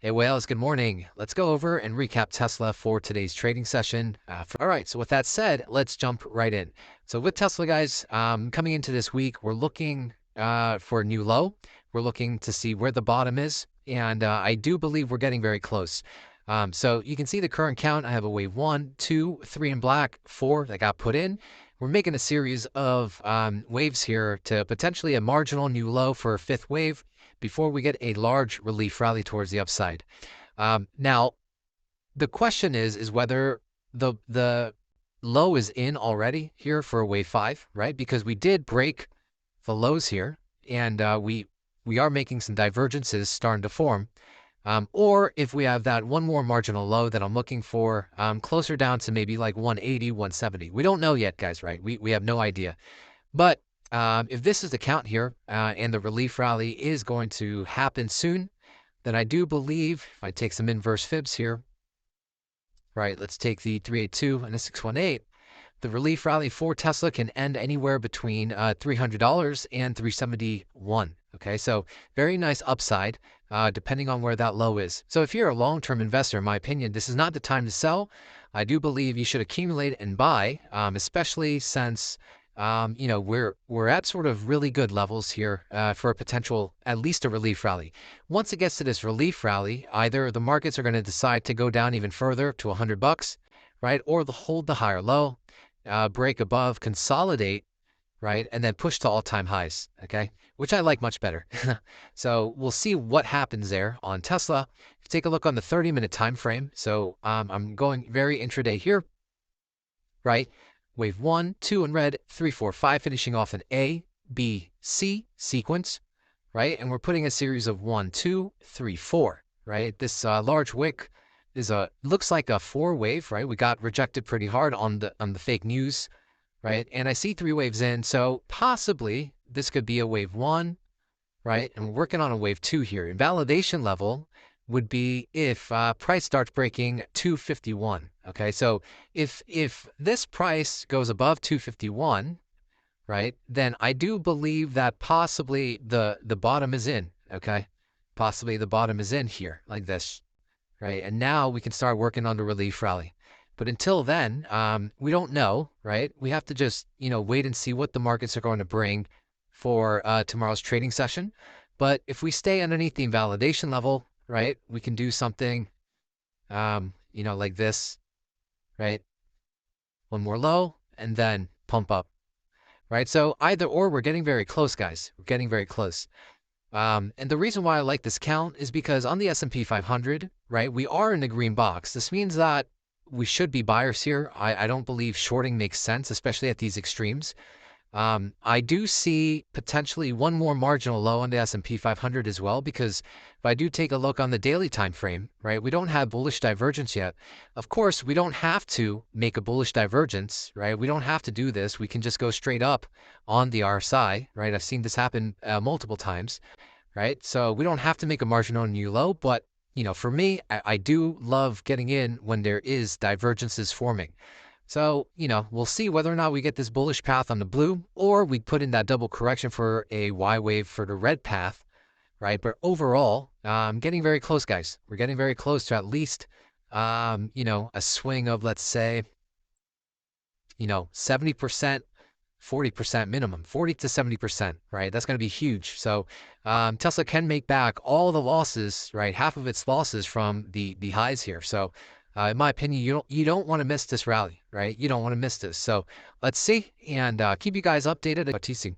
Hey Wales, good morning. Let's go over and recap Tesla for today's trading session. All right, so with that said, let's jump right in. So with Tesla, guys, coming into this week, we're looking for a new low. We're looking to see where the bottom is, and I do believe we're getting very close. So you can see the current count. I have a wave 1, 2, 3 in black, 4 that got put in. We're making a series of waves here to potentially a marginal new low for a fifth wave before we get a large relief rally towards the upside. Now, the question is whether the low is in already here for a wave 5, right? Because we did break the lows here, and we are making some divergences starting to form. Or if we have that one more marginal low that I'm looking for, closer down to maybe like 180, 170. We don't know yet, guys, right? We have no idea. But if this is the count here and the relief rally is going to happen soon, then I do believe, if I take some inverse fibs here, right, let's take the 382 and the 618, the relief rally for Tesla can end anywhere between $300 and 371. Okay, so very nice upside depending on where that low is. So if you're a long-term investor, in my opinion, this is not the time to sell. I do believe you should accumulate and buy, especially since we're at sort of really good levels here for a potential at least a relief rally. Once it gets to this relief rally, either the markets are going to decide to go down even further to $100, right, or they'll hold the higher low, break above, consolidate, right, and then push to all-time highs, okay, which I like much better. So we'll see what happens there on Tesla. Take a look on the 30-minute time frame. So I'm going very intraday here, right? Wave 1, 2 in red, 3, 4, 5, finishing off an A, B, C sequence, right? And we're putting a series of 1, 2, 3, 4, right? This large wick is looks like a 4 wave, right? We got rejected pretty hard on the fake news, right? And I see 3 waves in, so possibly this could be a wave 1, right? And we're working on a wave 2 here. Invalidation level would be if price starts breaking 251. Okay, so if this price goes above 251, right, then I do believe that possibly the bottom is in. Okay, possibly the bottom is in here like this, right? And now we can start working on the relief rally. But until then, we don't know, right? We have to just wait and see what the markets are going to bring for tomorrow's trading session. But if we stay underneath the invalidation level, right, we can do something, like this, right? One more low and then pump up, right? So either or, we're getting very close, guys. We're getting very close. And the reason why I like this count is because on the S&P 500, right, we are in the green box. This means that we should be buyers here. I don't believe shorting makes sense, especially at these extremes. I do see potentially one more marginal low on the S&P 500 as well, because if I do take a look on the daily time frame, right, we don't have bullish divergence yet. Of course, we don't have to make a bullish divergence, right? We don't have to do this. We can just go straight up on the RSI, right? I've seen this happen multiple times, right? So we don't have to make a marginal new low, but for me, I do love getting in when there is divergences forming. So, we'll see whether or not we get this bullish path on the blue, or we put in that double correction for a Y wave for the red path, right? But overall, getting very close, guys. We're getting very close to at least, a swing of, let's say, 70%, 40% minimum, 40 to 70%, right? That's going to be huge. So Tesla can make back all the losses, right? Half of its losses from the highs here. So in my opinion, you don't want to miss this rally, right? You don't want to miss this. So let's see and keep you guys updated about TC.